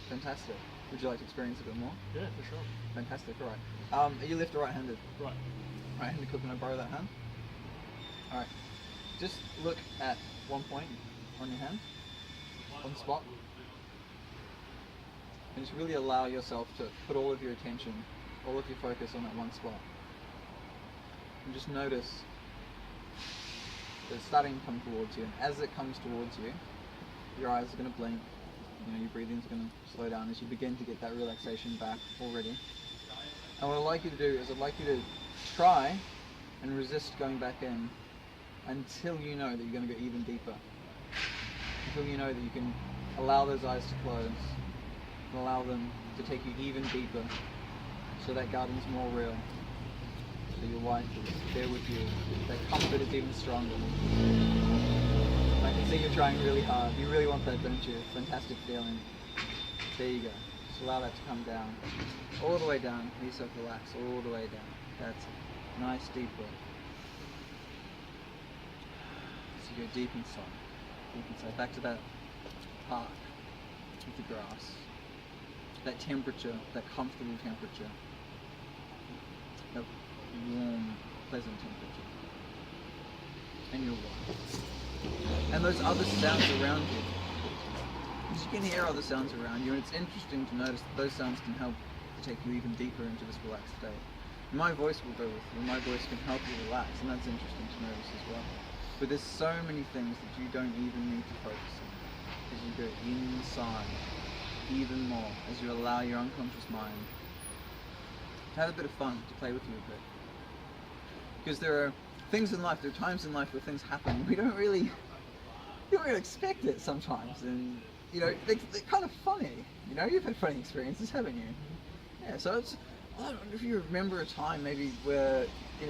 Fantastic. Would you like to experience a bit more? Yeah, for sure. Fantastic. All right. Are you left or right-handed? Right. Right-handed. Cool. Can I borrow that hand? All right. Just look at one point on your hand, on the spot, and just really allow yourself to put all of your attention, all of your focus on that one spot. And just notice that it's starting to come towards you, and as it comes towards you, your eyes are going to blink, your breathing is going to slow down as you begin to get that relaxation back already. And what I'd like you to do is I'd like you to try and resist going back in until you know that you're going to go even deeper. Until you know that you can allow those eyes to close and allow them to take you even deeper, so that garden's more real, so your wife is there with you, that comfort is even stronger. I can see you're trying really hard. You really want that, don't you? Fantastic feeling. There you go. Just allow that to come down. All the way down. Let yourself relax. All the way down. That's it. Nice deep breath. So you go deep inside. Deep inside. Back to that park with the grass. That temperature, that comfortable temperature. That warm, pleasant temperature. And your wife. And those other sounds around you. Because you can hear other sounds around you, and it's interesting to notice that those sounds can help to take you even deeper into this relaxed state. My voice will go with you, my voice can help you relax, and that's interesting to notice as well. But there's so many things that you don't even need to focus on as you go inside even more, as you allow your unconscious mind to have a bit of fun, to play with you a bit. Because there are things in life, there are times in life where things happen, we don't really expect it sometimes, and they're kind of funny. You've had funny experiences, haven't you? Yeah, so I don't know if you remember a time maybe where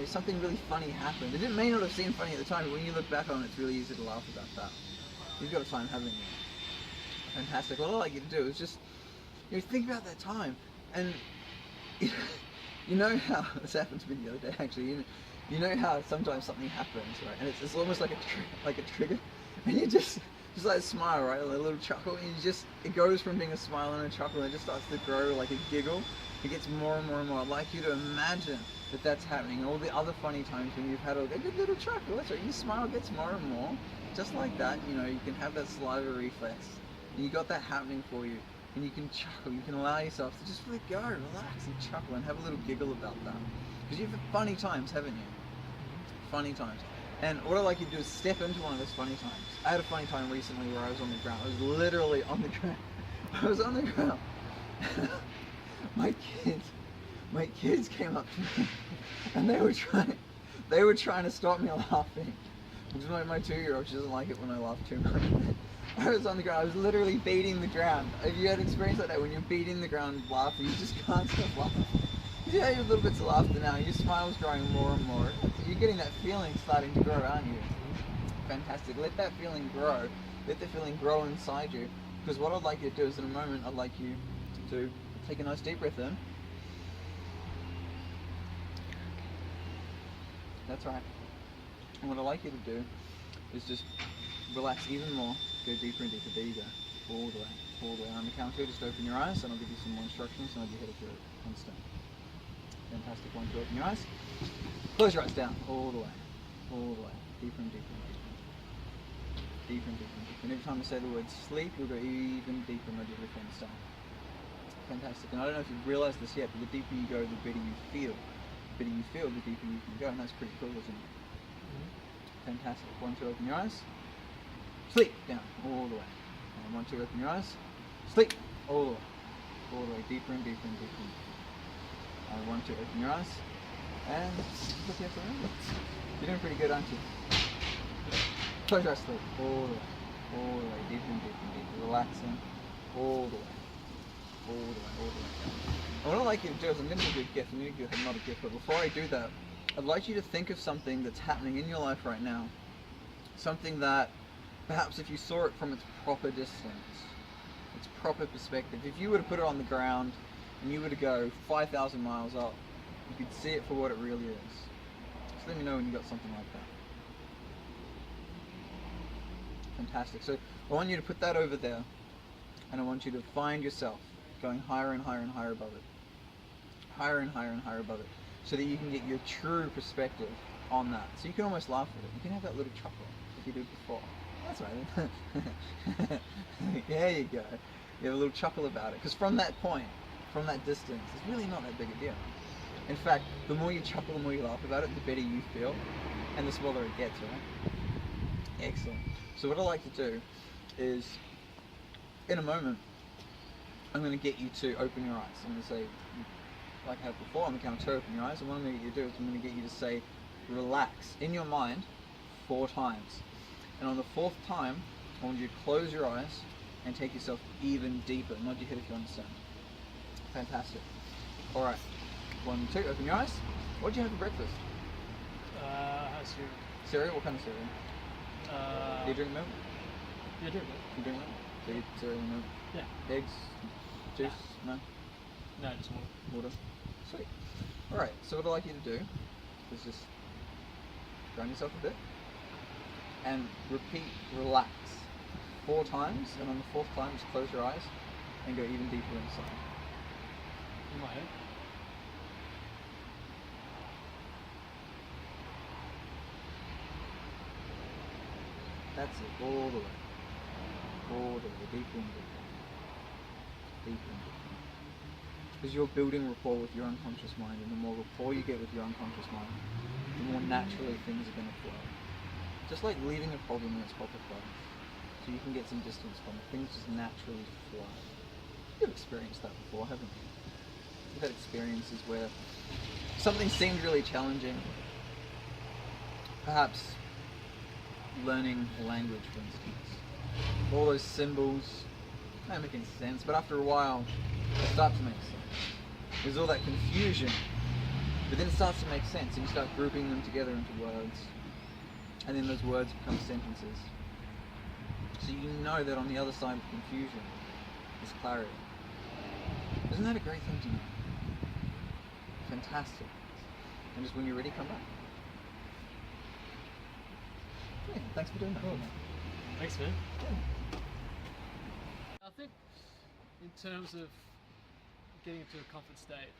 something really funny happened. It may not have seemed funny at the time, but when you look back on it, it's really easy to laugh about that. You've got a time, haven't you? Fantastic. What I'd like you to do is just think about that time, and you know how this happened to me the other day actually. You know how sometimes something happens, right? And it's almost like a trigger, and you just like smile, right? A little chuckle, and it goes from being a smile and a chuckle, and it just starts to grow like a giggle. It gets more and more and more. I'd like you to imagine that that's happening. All the other funny times when you've had a good little chuckle, that's right. Your smile gets more and more, just like that. You can have that saliva reflex, and you got that happening for you, and you can chuckle. You can allow yourself to just let go, relax, and chuckle, and have a little giggle about that. Because you've had funny times, haven't you? Funny times. And what I'd like you to do is step into one of those funny times. I had a funny time recently where I was on the ground. I was literally on the ground. I was on the ground. My kids came up to me, and they were trying to stop me laughing. Because my 2-year-old, she doesn't like it when I laugh too much. I was on the ground. I was literally beating the ground. Have you had an experience like that when you're beating the ground laughing? You just can't stop laughing. You have little bits of laughter now. Your smile's growing more and more. You're getting that feeling starting to grow, aren't you? Fantastic. Let that feeling grow. Let the feeling grow inside you. Because what I'd like you to do is, in a moment, I'd like you to take a nice deep breath in. That's right. And what I'd like you to do is just relax even more. Go deeper and deeper. There you go. All the way. All the way. On the count of 2, just open your eyes, and I'll give you some more instructions, and I'll be headed to it. Understand? Fantastic. 1, 2, open your eyes. Close your eyes down. All the way. All the way. Deeper and deeper and deeper. Deeper and deeper and deeper. And every time I say the word sleep, you'll go even deeper and deeper. Understand? Fantastic. And I don't know if you've realized this yet, but the deeper you go, the better you feel. The better you feel, the deeper you can go. And that's pretty cool, isn't it? Fantastic. 1, 2, open your eyes. Sleep. Down. All the way. And 1, 2, open your eyes. Sleep. All the way. All the way. Deeper and deeper and deeper. And 1, 2, open your eyes. And look here for a minute. You're doing pretty good, aren't you? Close your eyes, sleep. All the way. All the way. Deeper and deeper and deeper. Relaxing. All the way. All the way. All the way. And what I'd like you to do is, I'm going to give you a gift. I'm going to give you not a gift, but before I do that, I'd like you to think of something that's happening in your life right now. Something that perhaps if you saw it from its proper distance, its proper perspective, if you were to put it on the ground and you were to go 5,000 miles up, you could see it for what it really is. Just let me know when you got something like that. Fantastic. So I want you to put that over there. and I want you to find yourself going higher and higher and higher above it. Higher and higher and higher above it. So that you can get your true perspective on that. So you can almost laugh at it. You can have that little chuckle like you did before. That's right. There you go. You have a little chuckle about it. Because from that point, from that distance, it's really not that big a deal. In fact, the more you chuckle, the more you laugh about it, the better you feel, and the smaller it gets, right? Excellent. So what I like to do is, in a moment, I'm going to get you to open your eyes. I'm going to say, like I have before, on the count of 2, open your eyes, and what I'm going to get you to do is I'm going to get you to say, relax, in your mind, 4 times. And on the 4th time, I want you to close your eyes and take yourself even deeper. Nod your head if you understand. Fantastic. Alright. 1, 2, open your eyes. What did you have for breakfast? Cereal. Cereal? What kind of cereal? Do you drink milk? Yeah, I drink milk. You drink milk? So you eat cereal and milk? Yeah. Eggs? Juice? No? No, just water. Water? Sweet. Alright, so what I'd like you to do is just ground yourself a bit and repeat relax 4 times, and on the 4th time just close your eyes and go even deeper inside. In my head? That's it, all the way. All the way, deeper and deeper. Deeper and deeper. Because you're building rapport with your unconscious mind, and the more rapport you get with your unconscious mind, the more naturally things are going to flow. Just like leaving a problem in its proper place, so you can get some distance from it. Things just naturally flow. You've experienced that before, haven't you? You've had experiences where something seemed really challenging. Perhaps learning a language, for instance. All those symbols don't make any sense, but after a while, they start to make sense. There's all that confusion, but then it starts to make sense, and you start grouping them together into words, and then those words become sentences. So you know that on the other side of confusion is clarity. Isn't that a great thing to know? Fantastic. And just when you're ready, come back. Yeah, thanks for doing that. Cool. Thanks, man. Yeah. I think in terms of getting into a comfort state,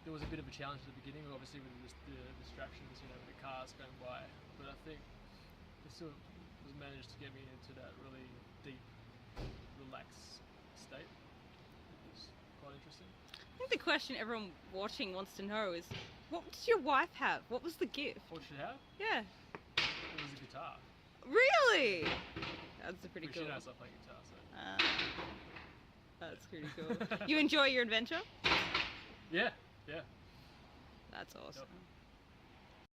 there was a bit of a challenge at the beginning, obviously with the distractions, with the cars going by. But I think it still was managed to get me into that really deep, relaxed state. It was quite interesting. I think the question everyone watching wants to know is, what did your wife have? What was the gift? What should I have? Yeah. It was a guitar. Really? That's pretty She cool. knows I play guitar, so. That's pretty cool. You enjoy your adventure? Yeah. That's awesome. Yep.